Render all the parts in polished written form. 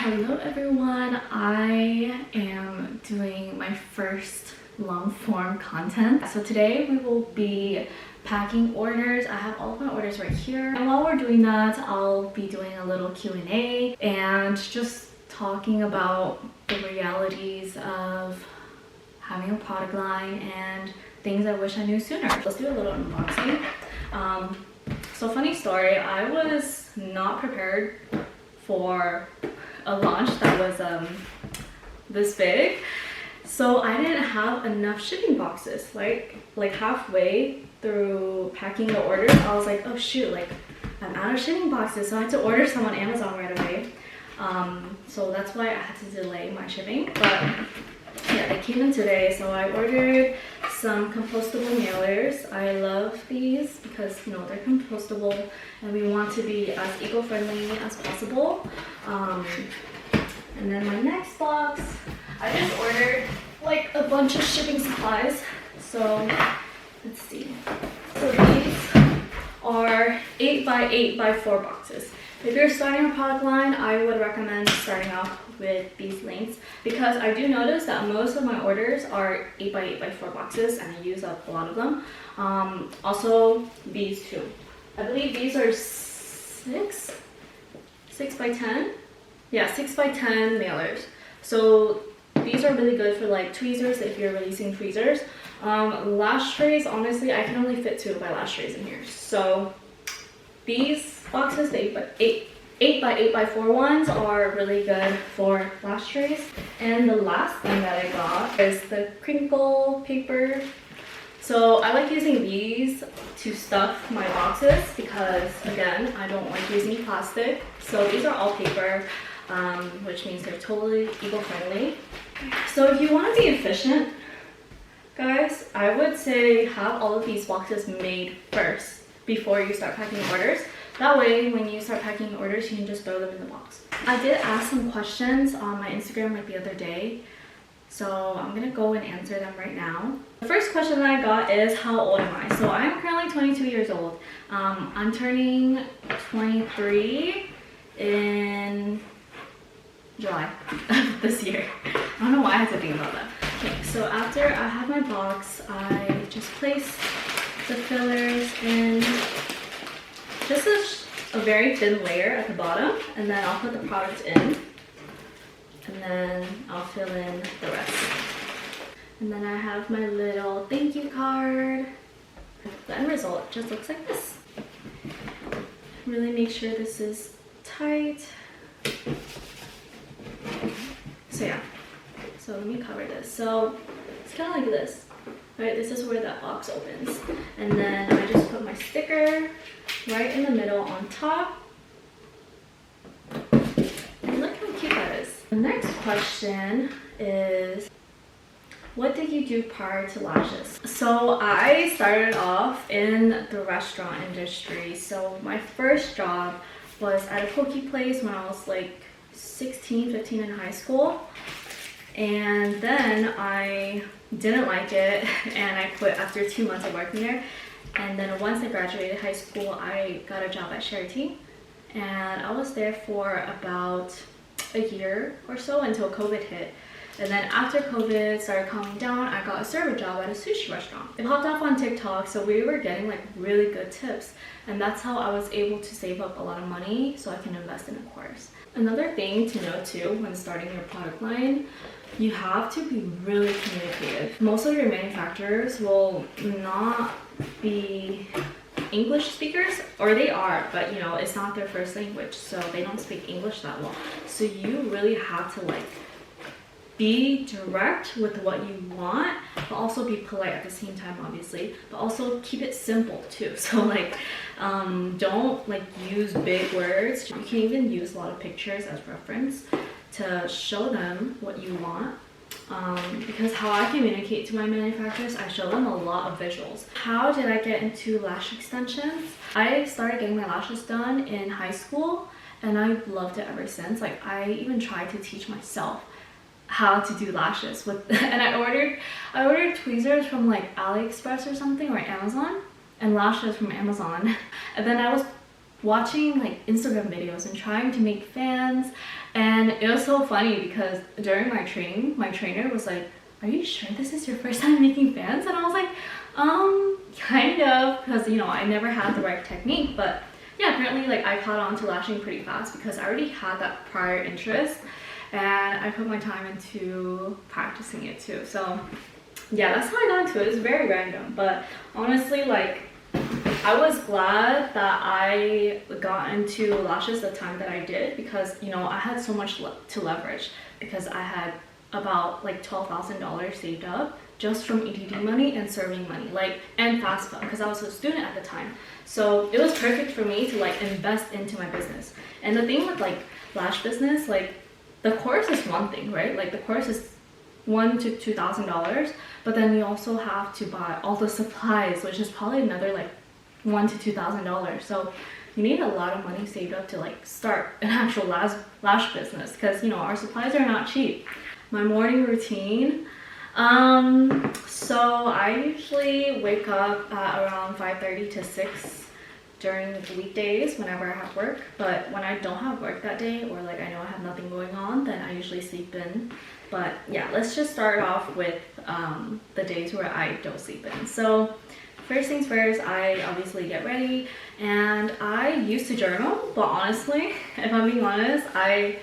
Hello everyone, I am doing my first long form content. So today we will be packing orders. I have all of my orders right here, and while we're doing that, I'll be doing a little Q&A and just talking about the realities of having a product line and things I wish I knew sooner. Let's do a little unboxing. So funny story, I was not prepared for a launch that was this big, so I didn't have enough shipping boxes. Like halfway through packing the orders, I was like, oh shoot, like I'm out of shipping boxes, so I had to order some on Amazon right away. So that's why I had to delay my shipping, but yeah, they came in today. So I ordered some compostable mailers. I love these because, you know, they're compostable and we want to be as eco-friendly as possible. And then my next box, I just ordered like a bunch of shipping supplies. So let's see. So these are 8x8x4 boxes. If you're starting a product line, I would recommend starting off with these lengths because I do notice that most of my orders are 8x8x4 boxes and I use up a lot of them. Also these two. I believe these are 6x10. Yeah, 6x10 mailers. So these are really good for like tweezers if you're releasing tweezers. Lash trays, honestly, I can only fit 2 of my lash trays in here. So these boxes, the 8x8x4 ones, are really good for lash trays. And the last thing that I got is the crinkle paper. So I like using these to stuff my boxes because, again, I don't like using plastic. So these are all paper, which means they're totally eco-friendly. So if you want to be efficient, guys, I would say have all of these boxes made first before you start packing orders. That way, when you start packing orders, you can just throw them in the box. I did ask some questions on my Instagram like the other day, so I'm gonna go and answer them right now. The first question that I got is, how old am I? So I'm currently 22 years old. I'm turning 23 in July of this year. I don't know why I had to think about that. Okay, so after I have my box, I just place the fillers in. This is a very thin layer at the bottom, and then I'll put the product in, and then I'll fill in the rest. And then I have my little thank you card. The end result just looks like this. Really make sure this is tight. So yeah, so let me cover this. So it's kind of like this, right? This is where that box opens. And then I just put my sticker right in the middle on top. And look how cute that is. The next question is, what did you do prior to lashes? So I started off in the restaurant industry. So my first job was at a poke place when I was like 16, 15 in high school. And then I didn't like it and I quit after 2 months of working there. And then once I graduated high school, I got a job at Charity, and I was there for about a year or so until COVID hit. And then after COVID started calming down, I got a server job at a sushi restaurant. It popped off on TikTok, so we were getting like really good tips, and that's how I was able to save up a lot of money so I can invest in a course. Another thing to note too when starting your product line, you have to be really communicative. Most of your manufacturers will not be English speakers, or they are, but you know, it's not their first language, so they don't speak English that well. So you really have to like be direct with what you want, but also be polite at the same time, obviously, but also keep it simple too. So like don't like use big words. You can even use a lot of pictures as reference to show them what you want. Because how I communicate to my manufacturers, I show them a lot of visuals. How did I get into lash extensions? I started getting my lashes done in high school, and I've loved it ever since. Like I even tried to teach myself how to do lashes with and I ordered tweezers from like AliExpress or something, or Amazon, and lashes from Amazon. And then I was watching like Instagram videos and trying to make fans. And it was so funny because during my training, my trainer was like, "Are you sure this is your first time making fans?" And I was like, kind of, because you know, I never had the right technique. But yeah, apparently like I caught on to lashing pretty fast because I already had that prior interest and I put my time into practicing it too. So yeah, that's how I got into it. It's very random, but honestly, like, I was glad that I got into lashes the time that I did because, you know, I had so much to leverage because I had about like $12,000 saved up just from EDD money and serving money, like, and FAFSA because I was a student at the time. So it was perfect for me to like invest into my business. And the thing with like lash business, like the course is one thing, right? Like the course is $1,000 to $2,000, but then you also have to buy all the supplies, which is probably another like $1,000 to $2,000. So you need a lot of money saved up to like start an actual lash business because, you know, our supplies are not cheap. My morning routine, so I usually wake up at around 5:30 to 6 during the weekdays whenever I have work, but when I don't have work that day or like I know I have nothing going on, then I usually sleep in. But yeah, let's just start off with the days where I don't sleep in. So first things first, I obviously get ready and I used to journal, but honestly, if I'm being honest, I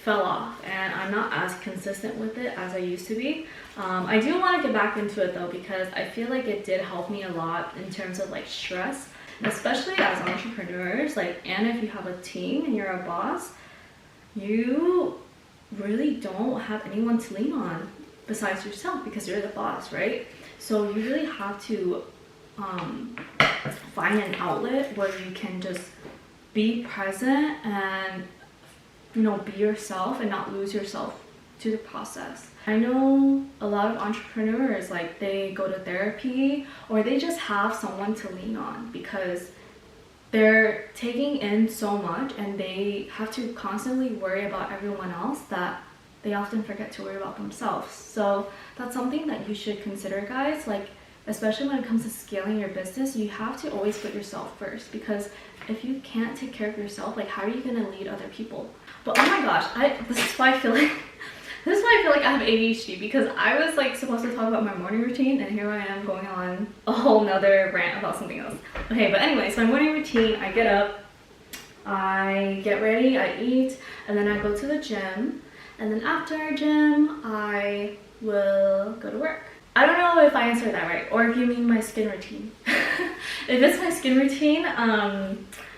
fell off and I'm not as consistent with it as I used to be. I do want to get back into it though because I feel like it did help me a lot in terms of like stress, especially as entrepreneurs, like, and if you have a team and you're a boss, you really don't have anyone to lean on besides yourself because you're the boss, right? So you really have to find an outlet where you can just be present and, you know, be yourself and not lose yourself to the process. I know a lot of entrepreneurs, like, they go to therapy or they just have someone to lean on because they're taking in so much and they have to constantly worry about everyone else that they often forget to worry about themselves. So that's something that you should consider, guys. Like, especially when it comes to scaling your business, you have to always put yourself first because if you can't take care of yourself, like, how are you gonna lead other people? But oh my gosh, this is why I feel like I have ADHD because I was like supposed to talk about my morning routine and here I am going on a whole nother rant about something else. Okay, but anyways, my morning routine, I get up, I get ready, I eat, and then I go to the gym. And then after gym, I will go to work. I don't know if I answered that right or if you mean my skin routine. If it's my skin routine,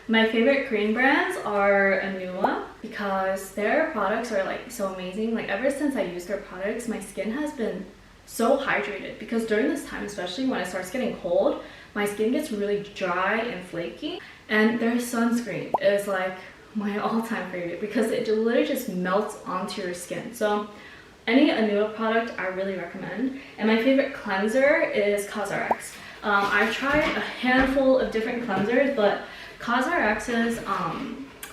my favorite Korean brands are Anua because their products are like so amazing. Like, ever since I used their products, my skin has been so hydrated because during this time, especially when it starts getting cold, my skin gets really dry and flaky. And their sunscreen is like my all-time favorite because it literally just melts onto your skin. So any Anua product I really recommend. And my favorite cleanser is CosRX. I've tried a handful of different cleansers, but CosRX's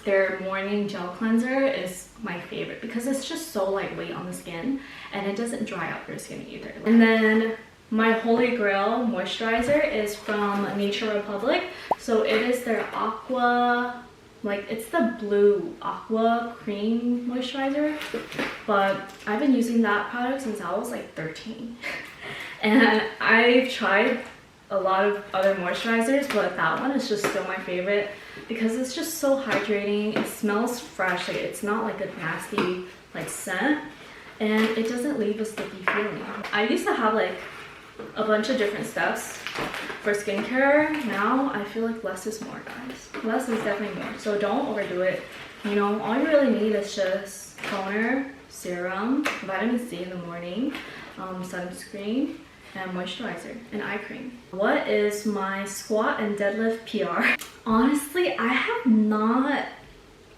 their morning gel cleanser is my favorite because it's just so lightweight on the skin and it doesn't dry out your skin either. And then my holy grail moisturizer is from Nature Republic. So it is their aqua, like, it's the blue aqua cream moisturizer, but I've been using that product since I was like 13. And I've tried a lot of other moisturizers, but that one is just still my favorite because it's just so hydrating. It smells fresh, like it's not like a nasty like scent, and it doesn't leave a sticky feeling. I used to have like a bunch of different steps for skincare. Now I feel like less is more, guys. Less is definitely more, so don't overdo it. You know, all you really need is just toner, serum, vitamin C in the morning, sunscreen, and moisturizer and eye cream. What is my squat and deadlift PR? Honestly, I have not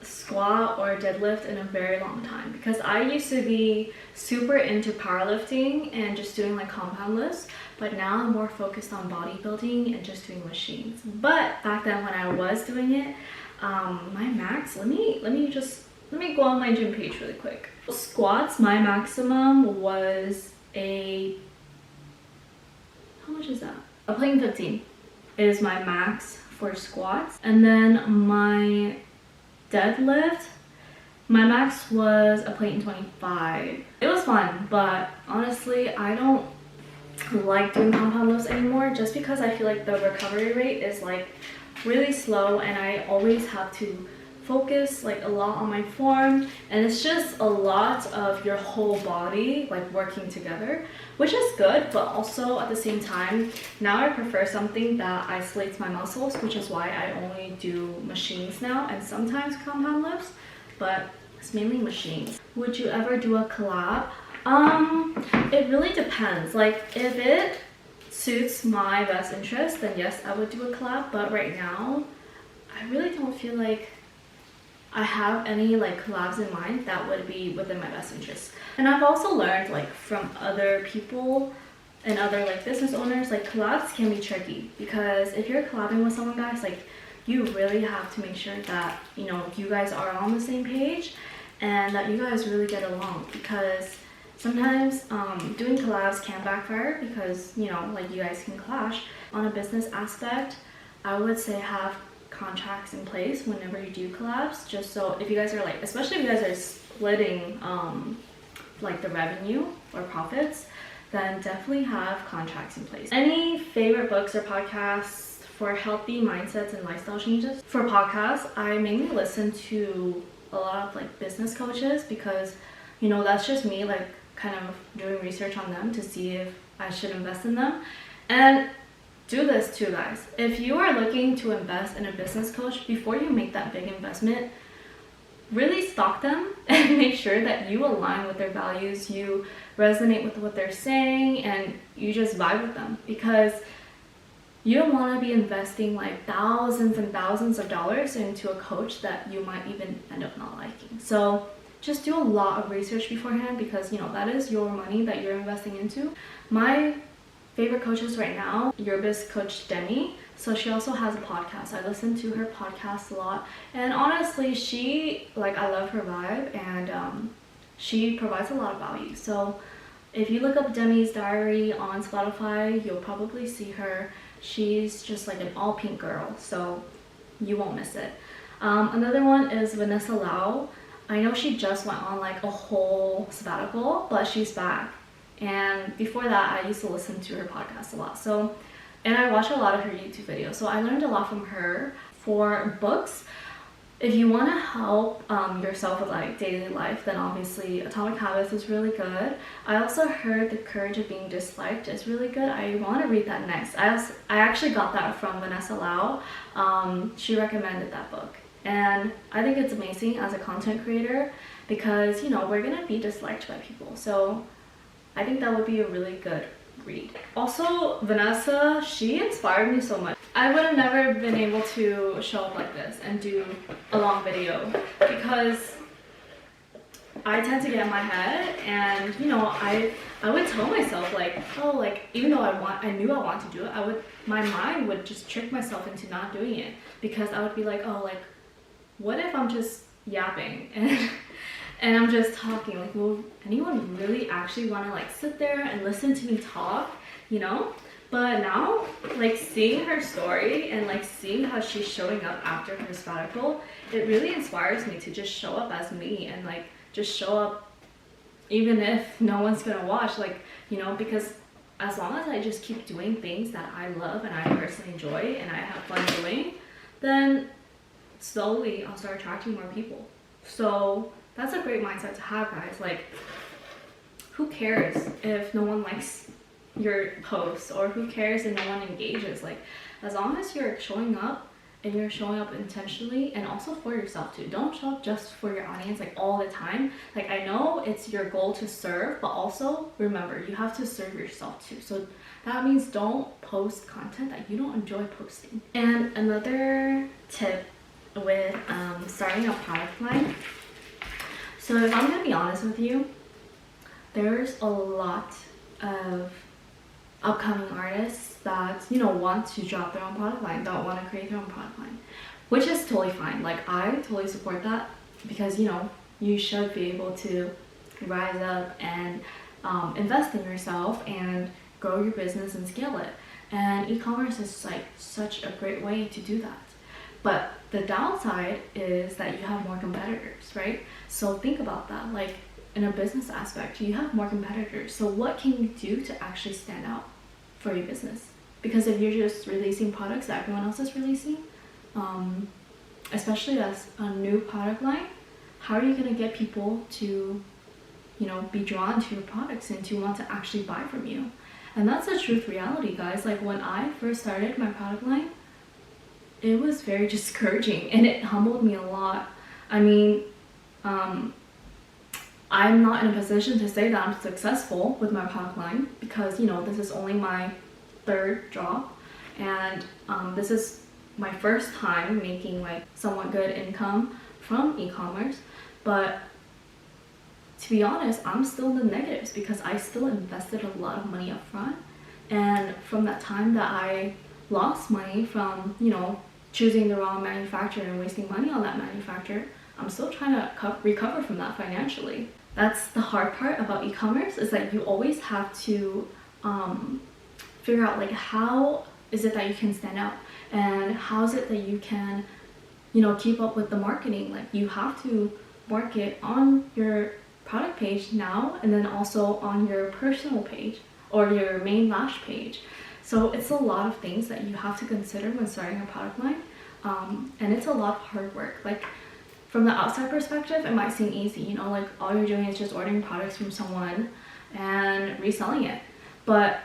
squat or deadlift in a very long time because I used to be super into powerlifting and just doing like compound lifts, but now I'm more focused on bodybuilding and just doing machines. But back then when I was doing it, my max, let me go on my gym page really quick. Squats, my maximum was how much is that? A plank 15 is my max for squats. And then my deadlift, my max was a plate in 25. It was fun, but honestly, I don't like doing compound lifts anymore just because I feel like the recovery rate is like really slow, and I always have to focus like a lot on my form, and it's just a lot of your whole body like working together, which is good, but also at the same time now I prefer something that isolates my muscles, which is why I only do machines now and sometimes compound lifts, but it's mainly machines. Would you ever do a collab? It really depends. Like if it suits my best interest, then yes, I would do a collab, but right now I really don't feel like I have any like collabs in mind that would be within my best interest. And I've also learned like from other people and other like business owners, like collabs can be tricky, because if you're collabing with someone, guys, like you really have to make sure that, you know, you guys are on the same page and that you guys really get along, because sometimes doing collabs can backfire because, you know, like you guys can clash. On a business aspect, I would say have contracts in place whenever you do collabs, just so if you guys are like, especially if you guys are splitting like the revenue or profits, then definitely have contracts in place. Any favorite books or podcasts for healthy mindsets and lifestyle changes? For podcasts, I mainly listen to a lot of like business coaches, because, you know, that's just me like kind of doing research on them to see if I should invest in them. And do this too, guys. If you are looking to invest in a business coach, before you make that big investment, really stalk them and make sure that you align with their values, you resonate with what they're saying, and you just vibe with them, because you don't want to be investing like thousands and thousands of dollars into a coach that you might even end up not liking. So just do a lot of research beforehand, because, you know, that is your money that you're investing into. My favorite coaches right now, your biz coach Demi. So she also has a podcast. I listen to her podcast a lot, and honestly, she, like, I love her vibe, and she provides a lot of value. So if you look up Demi's Diary on Spotify, you'll probably see her. She's just like an all pink girl, so you won't miss it. Another one is Vanessa Lau. I know she just went on like a whole sabbatical, but she's back. And before that, I used to listen to her podcast a lot. So, and I watch a lot of her YouTube videos. So I learned a lot from her. For books, if you want to help yourself with like daily life, then obviously Atomic Habits is really good. I also heard The Courage of Being Disliked is really good. I want to read that next. I actually got that from Vanessa Lau. She recommended that book. And I think it's amazing as a content creator, because, you know, we're gonna be disliked by people. So I think that would be a really good read. Also, Vanessa, she inspired me so much. I would have never been able to show up like this and do a long video, because I tend to get in my head, and, you know, I would tell myself like, oh, like, even though I knew I wanted to do it, my mind would just trick myself into not doing it, because I would be like, oh, like, what if I'm just yapping and I'm just talking? Like, will anyone really actually want to like sit there and listen to me talk, you know? But now, like, seeing her story and like seeing how she's showing up after her sabbatical, it really inspires me to just show up as me, and like just show up even if no one's gonna watch, like, you know, because as long as I just keep doing things that I love and I personally enjoy and I have fun doing, then slowly I'll start attracting more people. So that's a great mindset to have, guys. Like, who cares if no one likes your posts, or who cares if no one engages? Like, as long as you're showing up, and you're showing up intentionally, and also for yourself too. Don't show up just for your audience like all the time. Like, I know it's your goal to serve, but also remember, you have to serve yourself too. So that means don't post content that you don't enjoy posting. And another tip with starting a product line. So if I'm gonna be honest with you, there's a lot of upcoming artists that, you know, want to drop their own product line, don't want to create their own product line, which is totally fine. Like, I totally support that, because, you know, you should be able to rise up and invest in yourself and grow your business and scale it. And e-commerce is like such a great way to do that. But the downside is that you have more competitors, right? So think about that. Like in a business aspect, you have more competitors. So what can you do to actually stand out for your business? Because if you're just releasing products that everyone else is releasing, especially as a new product line, how are you going to get people to, you know, be drawn to your products and to want to actually buy from you? And that's the truth reality, guys. Like when I first started my product line, it was very discouraging and it humbled me a lot. I mean, I'm not in a position to say that I'm successful with my product line because, you know, this is only my third job, and this is my first time making like somewhat good income from e-commerce. But to be honest, I'm still in the negatives because I still invested a lot of money up front. And from that time that I lost money from, you know, choosing the wrong manufacturer and wasting money on that manufacturer, I'm still trying to recover from that financially. That's the hard part about e-commerce, is that you always have to figure out like how is it that you can stand out, and how is it that you can, you know, keep up with the marketing. Like you have to market on your product page now, and then also on your personal page or your main lash page. So it's a lot of things that you have to consider when starting a product line, and it's a lot of hard work. Like from the outside perspective, it might seem easy, you know, like all you're doing is just ordering products from someone and reselling it, but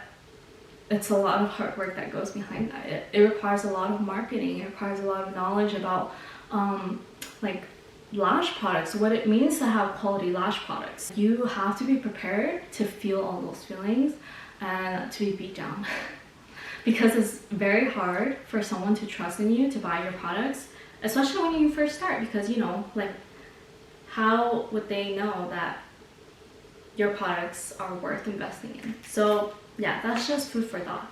it's a lot of hard work that goes behind that. It requires a lot of marketing. It requires a lot of knowledge about like lash products, what it means to have quality lash products. You have to be prepared to feel all those feelings and to be beat down because it's very hard for someone to trust in you to buy your products, especially when you first start, because, you know, like how would they know that your products are worth investing in? So yeah, that's just food for thought.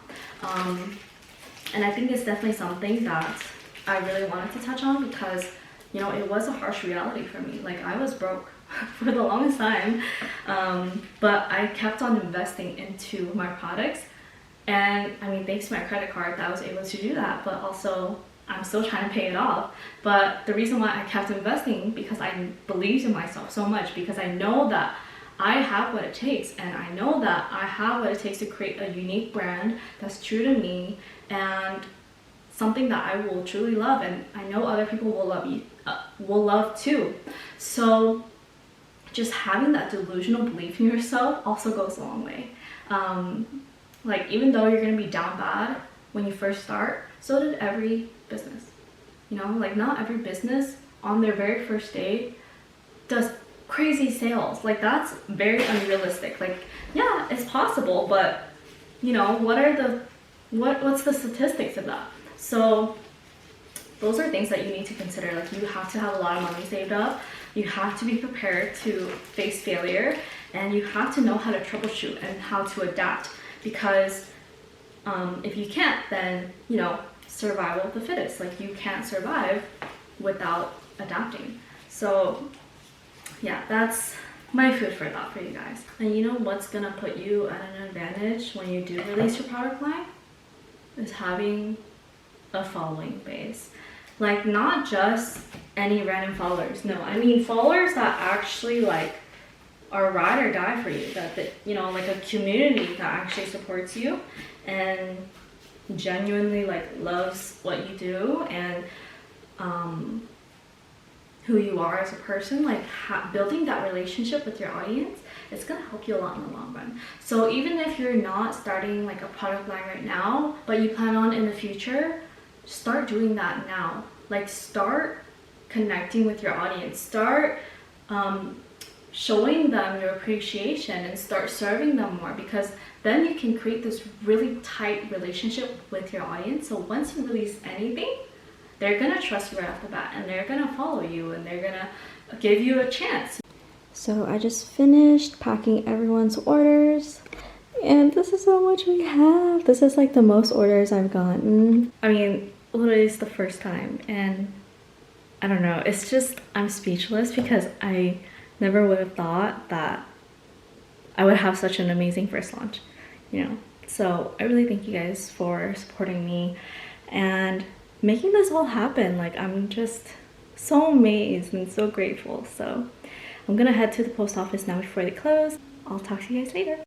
And I think it's definitely something that I really wanted to touch on because, you know, it was a harsh reality for me. Like I was broke for the longest time, but I kept on investing into my products. And I mean, thanks to my credit card that I was able to do that, but also I'm still trying to pay it off. But the reason why I kept investing, because I believed in myself so much, because I know that I have what it takes, and I know that I have what it takes to create a unique brand that's true to me and something that I will truly love, and I know other people will love too. So just having that delusional belief in yourself also goes a long way. Like even though you're gonna be down bad when you first start, so did every business. You know, like not every business on their very first day does crazy sales. Like that's very unrealistic. Like yeah, it's possible, but you know, what's the statistics of that? So those are things that you need to consider. Like you have to have a lot of money saved up, you have to be prepared to face failure, and you have to know how to troubleshoot and how to adapt, because if you can't, then, you know, survival of the fittest. Like you can't survive without adapting. So yeah, that's my food for thought for you guys. And you know what's gonna put you at an advantage when you do release your product line is having a following base. Like not just any random followers. No, I mean followers that actually like are ride or die for you, that you know, like a community that actually supports you and genuinely like loves what you do and who you are as a person. Like building that relationship with your audience, it's gonna help you a lot in the long run. So even if you're not starting like a product line right now, but you plan on in the future, start doing that now. Like start connecting with your audience, start showing them your appreciation, and start serving them more, because then you can create this really tight relationship with your audience. So once you release anything, they're gonna trust you right off the bat, and they're gonna follow you, and they're gonna give you a chance. So I just finished packing everyone's orders, and this is how much we have. This is like the most orders I've gotten. I mean, literally it's the first time, and I don't know, it's just, I'm speechless because I never would have thought that I would have such an amazing first launch, you know. So I really thank you guys for supporting me and making this all happen. Like, I'm just so amazed and so grateful. So I'm gonna head to the post office now before they close. I'll talk to you guys later.